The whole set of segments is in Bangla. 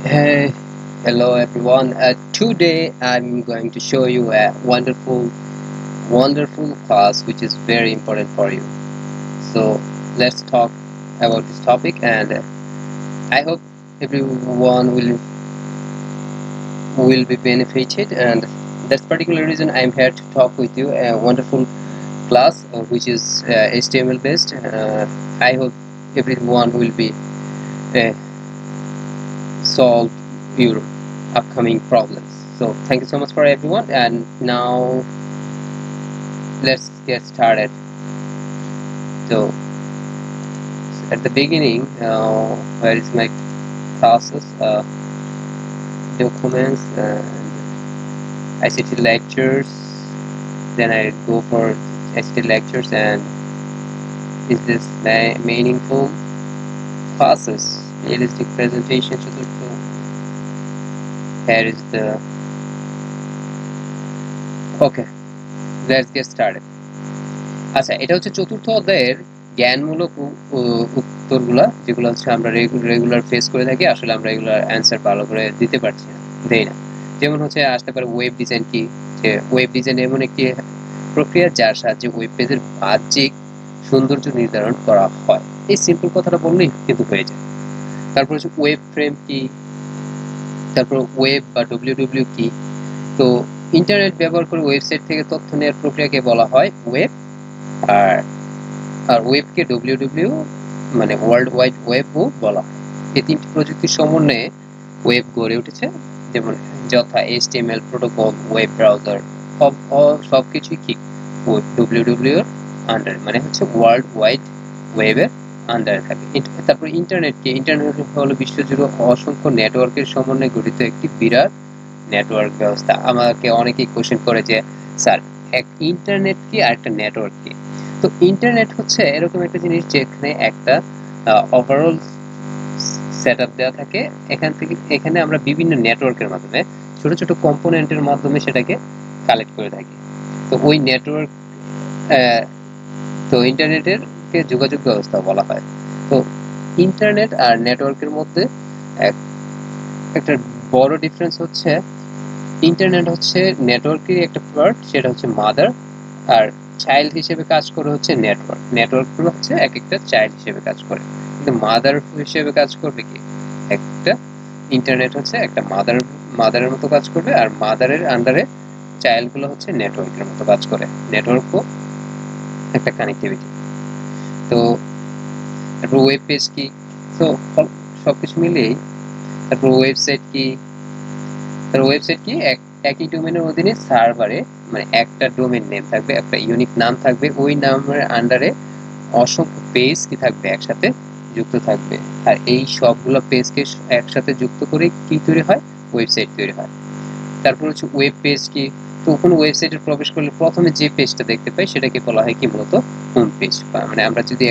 Hey, hello everyone. Today I'm going to show you a wonderful class which is very important for you. So let's talk about this topic, and I hope everyone will be benefited. And that's particular reason I'm here to talk with you a wonderful class which is HTML based. I hope everyone will be uh, solve your upcoming problems. So thank you so much for everyone, and now let's get started. So at the beginning, where is my classes, documents, and ICT lectures. Then I go for ICT lectures, and is this meaningful classes? Realistic presentation. Here is the okay. Let's get started. আচ্ছা, এটা হচ্ছে চতুর্থ অধ্যায়ের জ্ঞানমূলক উত্তরগুলা, যেগুলো হচ্ছে আমরা রেগুলার ফেস করে থাকি। আসলে আমরা এগুলার অ্যান্সার ভালো করে দিতে পারছি না, দেই না। যেমন হচ্ছে আসতে পারে ওয়েব ডিজাইন কি, যে ওয়েব ডিজাইন এমন একটি প্রক্রিয়া যার সাহায্যে ওয়েব পেজের বাহ্যিক সৌন্দর্য নির্ধারণ করা হয়। এই সিম্পল কথাটা বললেই কিন্তু হয়ে যায়। তারপর হচ্ছে ওয়েব ফ্রেম কি, তারপর ওয়েব বা ডব্লিউডব্লিউ কি। তো ইন্টারনেট ব্যবহার করে ওয়েবসাইট থেকে তথ্য নেওয়ার প্রক্রিয়াকে বলা হয় ওয়েব। আর আর ওয়েবকে ডব্লিউডব্লিউ মানে ওয়ার্ল্ড ওয়াইড ওয়েবও বলা হয়। এই তিনটি প্রযুক্তির সমন্বয়ে ওয়েব গড়ে উঠেছে, যেমন যথা এইচটিএমএল প্রোটোকল, ওয়েব ব্রাউজার, সবকিছুই কি ডব্লিউডব্লিউ এর আন্ডারে, মানে হচ্ছে ওয়ার্ল্ড ওয়াইড ওয়েবের আন্ডারে থাকে। তারপর ইন্টারনেট হলো বিশ্বজুড়ে অসংখ্য নেটওয়ার্কের সমন্বয়ে গঠিত একটি বিরাট নেটওয়ার্ক ব্যবস্থা। আমাকে অনেকেই কোশ্চেন করে যে স্যার, এক ইন্টারনেট কি আর একটা নেটওয়ার্ক কি? তো ইন্টারনেট হচ্ছে এরকম একটা জিনিস যেখানে একটা ওভারঅল সেটআপ দেওয়া থাকে। এখানে আমরা বিভিন্ন নেটওয়ার্কের মাধ্যমে ছোট ছোট কম্পোনেন্টের মাধ্যমে সেটাকে কালেক্ট করে থাকি। তো ওই নেটওয়ার্ক তো ইন্টারনেটের কে যোগাযোগ ব্যবস্থা বলা হয়। তো ইন্টারনেট আর নেটওয়ার্কের মধ্যে একটা বড় ডিফারেন্স হচ্ছে, ইন্টারনেট হচ্ছে নেটওয়ার্কের একটা পার্ট, সেটা হচ্ছে মাদার, আর চাইল্ড হিসেবে কাজ করে হচ্ছে নেটওয়ার্ক। নেটওয়ার্কগুলো হচ্ছে এক একটা চাইল্ড হিসেবে কাজ করে, কিন্তু মাদার হিসেবে কাজ করবে কি একটা ইন্টারনেট হচ্ছে একটা মাদারের মতো কাজ করবে, আর মাদারের আন্ডারে চাইল্ডগুলো হচ্ছে নেটওয়ার্কের মতো কাজ করে। নেটওয়ার্কও একটা কানেক্টিভিটি। তো তারপর ওয়েব পেজ কি, তো সবকিছু মিলিয়েই তারপর ওয়েবসাইট কি, একই ডোমেনের অধীনে সার্ভারে, মানে একটা ডোমেন নেম থাকবে, একটা ইউনিক নাম থাকবে, ওই নামের আন্ডারে অসংখ্য পেজ কি থাকবে, একসাথে যুক্ত থাকবে। আর এই সবগুলো পেজকে একসাথে যুক্ত করে কি তৈরি হয়, ওয়েবসাইট তৈরি হয়। তারপর হচ্ছে ওয়েব পেজ কি, তো কোনো ওয়েবসাইটে প্রবেশ করলে প্রথমে যে পেজটা দেখতে পাই সেটাকে বলা হয় কি মূলত হোম পেজ। মানে আমরা যদি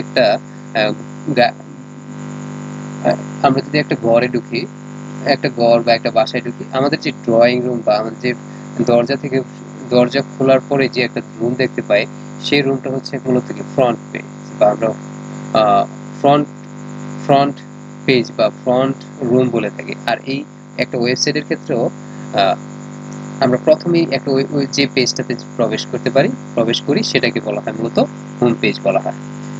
একটা ঘরে ঢুকি, একটা ঘর বা একটা বাসায় ঢুকি, আমাদের যে ড্রয়িং রুম বা আমাদের যে দরজা থেকে দরজা খোলার পরে যে একটা রুম দেখতে পাই, সেই রুমটা হচ্ছে মূলত কি ফ্রন্ট পেজ, বা আমরা ফ্রন্ট ফ্রন্ট পেজ বা ফ্রন্ট রুম বলে থাকি। আর এই একটা ওয়েবসাইটের ক্ষেত্রেও আমরা প্রথমেই একটা যে পেজটাতে প্রবেশ করি সেটাকে বলা হয় মূলত হোম পেজ বলা হয়।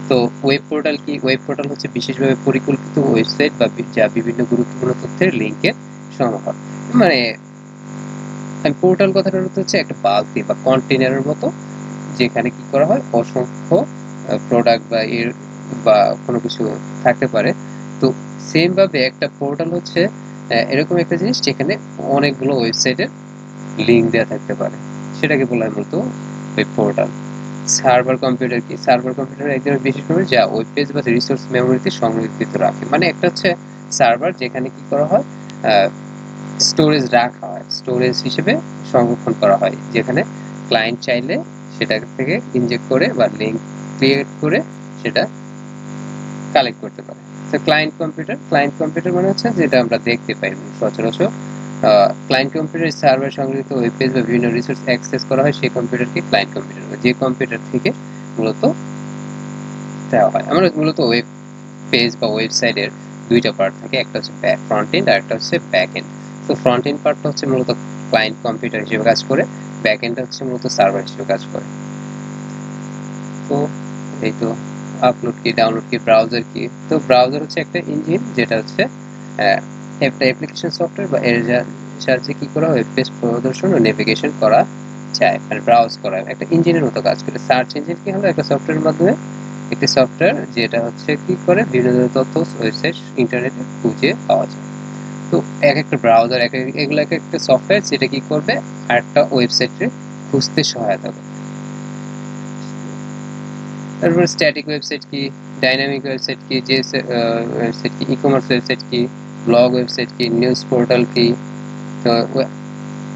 তো ওয়েব পোর্টাল কি, ওয়েব পোর্টাল হচ্ছে বিশেষভাবে পরিকল্পিত ওয়েবসাইট বা যা বিভিন্ন গুরুত্বপূর্ণ তথ্যের লিঙ্কের সমাহার। মানে পোর্টাল কথাটার অর্থ হচ্ছে একটা বালতি বা কন্টেনারের মতো, যেখানে কি করা হয় অসংখ্য প্রোডাক্ট বা বা কোনো কিছু থাকতে পারে। তো সেম ভাবে একটা পোর্টাল হচ্ছে এরকম একটা জিনিস যেখানে অনেকগুলো ওয়েবসাইটের লিঙ্ক দেওয়া থাকতে পারে, সেটাকে বলা হয় মূলত ওয়েব পোর্টাল। সার্ভার কম্পিউটার কি, সার্ভার কম্পিউটার এক ধরনের বিশেষ মেমরি যা ওয়েব পেজ বা রিসোর্স মেমোরিতে সংরক্ষিত রাখে। মানে একটা হচ্ছে সার্ভার যেখানে কি করা হয়, স্টোরেজ রাখা হয়, স্টোরেজ হিসেবে সংরক্ষণ করা হয়, যেখানে ক্লায়েন্ট চাইলে সেটা থেকে ইনজেক্ট করে বা লিঙ্ক ক্রিয়েট করে সেটা কালেক্ট করতে পারে। তো ক্লায়েন্ট কম্পিউটার মানে হচ্ছে যেটা আমরা দেখতে পাই সচরাচর। ক্লায়েন্ট কম্পিউটার সার্ভার সংগঠিত ওয়েব পেজ বা বিভিন্ন রিসোর্স অ্যাক্সেস করা হয়, সেই কম্পিউটারকে ক্লায়েন্ট কম্পিউটার, যে কম্পিউটার থেকে মূলত দেওয়া হয়। আমরা মূলত ওয়েব পেজ বা ওয়েবসাইটের দুইটা পার্ট থাকে, একটা হচ্ছে ফ্রন্ট এন্ড আর একটা হচ্ছে ব্যাক এন্ড। তো ফ্রন্ট এন্ড পার্টটা হচ্ছে মূলত ক্লায়েন্ট কম্পিউটার হিসেবে কাজ করে, ব্যাক এন্ডটা হচ্ছে মূলত সার্ভার হিসেবে কাজ করে। তো এই তো আপলোড কি, ডাউনলোড কি, ব্রাউজার কি। তো ব্রাউজার হচ্ছে একটা ইঞ্জিন যেটা হচ্ছে একটা অ্যাপ্লিকেশন সফটওয়্যার বা এর সাহায্যে কি করা ওয়েব পেজ প্রদর্শন ও নেভিগেশন করা যায়, মানে ব্রাউজ করা একটা ইঞ্জিনের মতো কাজ করে। সার্চ ইঞ্জিন কি হলো একটা সফটওয়্যারের মাধ্যমে একটি সফটওয়্যার যেটা হচ্ছে কি করে বিভিন্ন তথ্য ওয়েবসাইট ইন্টারনেটে খুঁজে পাওয়া যায়। তো এক একটা ব্রাউজার এগুলো এক একটা সফটওয়্যার যেটা কি করবে আরেকটা ওয়েবসাইটে খুঁজতে সহায়তা করবে। তারপর স্ট্যাটিক ওয়েবসাইট কি, ডাইনামিক ওয়েবসাইট কি, যে ওয়েবসাইট কি, ই-কমার্স ওয়েবসাইট কি, ব্লগ ওয়েবসাইট কি, নিউজ পোর্টাল কি, তো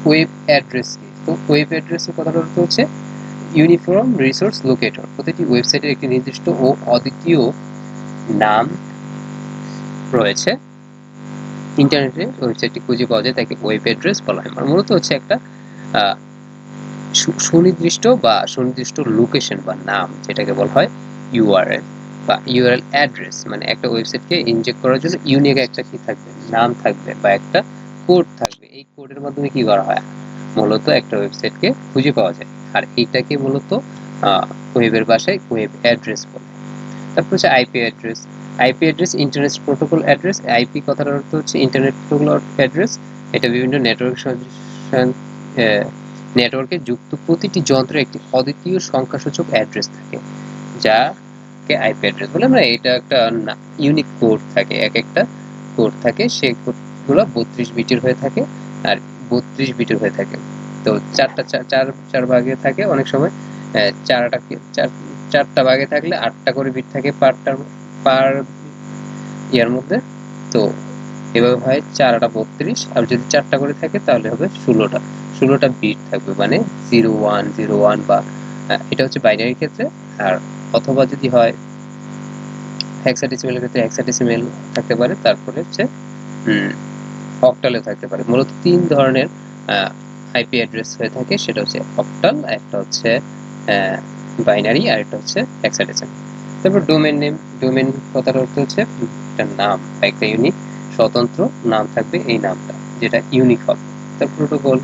ওয়েব অ্যাড্রেস কি। তো ওয়েব অ্যাড্রেসের কথাটা হচ্ছে ইউনিফর্ম রিসোর্স লোকেটর। প্রতিটি ওয়েবসাইটের একটি নির্দিষ্ট ও অদ্বিতীয় নাম রয়েছে। ইন্টারনেটে ওয়েবসাইটটি খুঁজে পাওয়া যায় তাকে ওয়েব অ্যাড্রেস বলা হয়। মূলত হচ্ছে একটা সুনির্দিষ্ট বা সুনির্দিষ্ট লোকেশন বা নাম যেটাকে বলা হয় ইউআরএল বা ইউআরএল অ্যাড্রেস। মানে একটা ওয়েবসাইটকে ইনজেক্ট করার জন্য ইউনিক একটা কি থাকবে, নাম থাকবে বা একটা কোড থাকবে। এই কোডের মাধ্যমে কি করা হয়, মূলত একটা ওয়েবসাইটকে খুঁজে পাওয়া যায়। আর এইটাকে মূলত ওয়েবের ভাষায় ওয়েব অ্যাড্রেস বলে। তারপর হচ্ছে IP address. IP address internet protocol address. IP কথাটার অর্থ হচ্ছে ইন্টারনেট প্রোটোকল অ্যাড্রেস। এটা বিভিন্ন নেটওয়ার্কে যুক্ত প্রতিটি যন্ত্রে একটি অদ্বিতীয় সংখ্যাসূচক অ্যাড্রেস থাকে, যাকে আইপি অ্যাড্রেস বলে। আমরা এটা একটা ইউনিক কোড থাকে, এক একটা কোড থাকে, সেই কোডগুলো 32 বিটের হয়ে থাকে আর 32 বিটের হয়ে থাকে। তো চার ভাগে থাকে অনেক সময়, চারটা ভাগে থাকলে 8টা করে বিট থাকে পার ইয়ার মধ্যে। তো এভাবে হয় 4 8 32, আর যদি 4টা করে থাকে তাহলে হবে 16টা বিট থাকবে, মানে 0101 বা এটা হচ্ছে বাইনারির ক্ষেত্রে। আর অথবা যদি হয় হেক্সাডেসিমেলের ক্ষেত্রে হেক্সাডেসিমেল থাকতে পারে, তারপরে হচ্ছে অক্টালেও থাকতে পারে। মূলত 3 ধরনের আইপি অ্যাড্রেস হয়ে থাকে, সেটা হচ্ছে অক্টাল, একটা হচ্ছে বাইনারি, আর একটা হচ্ছে হেক্সাডেসিমেল। তারপর ডোমেন নেম। ডোমেন কথার অর্থ হচ্ছে একটা নাম বা একটা ইউনিক স্বতন্ত্র নাম থাকবে, এই নামটা যেটা ইউনিক হবে। তারপর protocol,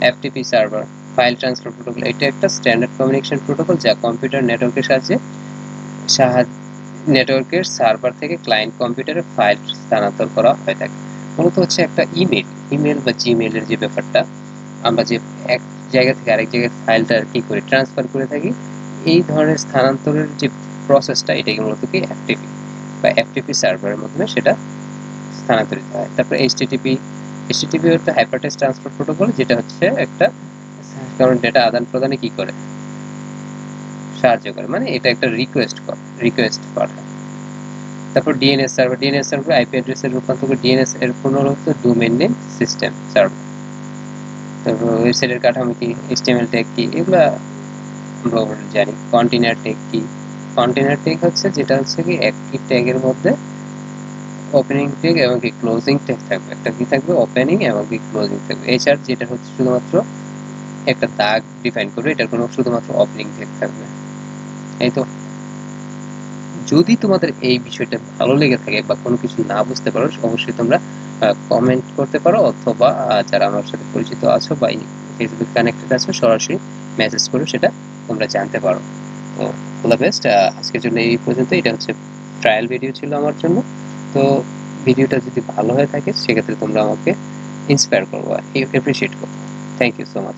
FTP server, file transfer protocol. এটা একটা স্ট্যান্ডার্ড কমিউনিকেশন প্রোটোকল যা কম্পিউটার নেটওয়ার্কের নেটওয়ার্কের সার্ভার থেকে ক্লায়েন্ট কম্পিউটারে ফাইল স্থানান্তর করা হয়ে থাকে। মূলত হচ্ছে একটা ইমেল বা জিমেলের যে ব্যাপারটা, আমরা যে এক জায়গা থেকে আরেক জায়গায় ফাইলটা কি করে ট্রান্সফার করে থাকি, এই ধরনের স্থানান্তরের যে প্রসেসটা, এটাকে মূলত কি এফটিপি বা এফটিপি সার্ভারের মাধ্যমে সেটা স্থানান্তরিত হয়। তারপর এইচটিটিপি হচ্ছে হাইপারটেক্সট ট্রান্সফার প্রোটোকল, যেটা হচ্ছে একটা কারণ ডেটা আদান প্রদানে কি করে সাহায্য করে, মানে এটা একটা রিকোয়েস্ট পাঠায়। তারপর DNS server. DNS server IP অ্যাড্রেসের রূপান্তর করে ডিএনএস এর পুনরুক্ত ডোমেইন নেম সিস্টেম সার্ভার। তারপর ওয়েবসাইটের কাঠামো কি, এইচটিএমএল ট্যাগ কি, এগুলা আমরা অলরেডি জানি। কন্টেইনার ট্যাগ কি, কন্টেইনার ট্যাগ হচ্ছে যেটা হচ্ছে কি একটি ট্যাগের মধ্যে ওপেনিং ট্যাগ এবং কি ক্লোজিং ট্যাগ থাকবে। একটা কি থাকবে, ওপেনিং এবং কি ক্লোজিং থাকবে। এছাড়া যেটা হচ্ছে শুধুমাত্র একটা দাগ ডিফাইন করবে, এটার কোনো শুধুমাত্র ওপেনিং ট্যাগ থাকবে। এই তো, যদি তোমাদের এই বিষয়টা ভালো লেগে থাকে বা কোনো কিছু না বুঝতে পারো, অবশ্যই তোমরা কমেন্ট করতে পারো, অথবা যারা আমার সাথে পরিচিত আছো বা ফেসবুক কানেক্টেড আছো, সরাসরি মেসেজ করে সেটা তোমরা জানতে পারো। তো অল দ্য বেস্ট। আজকের জন্য এই পর্যন্ত। এটা হচ্ছে ট্রায়াল ভিডিও ছিল আমার জন্য। তো ভিডিওটা যদি ভালো হয়ে থাকে সেক্ষেত্রে তোমরা আমাকে ইন্সপায়ার করবো, এপ্রিসিয়েট করবো। Thank you so much.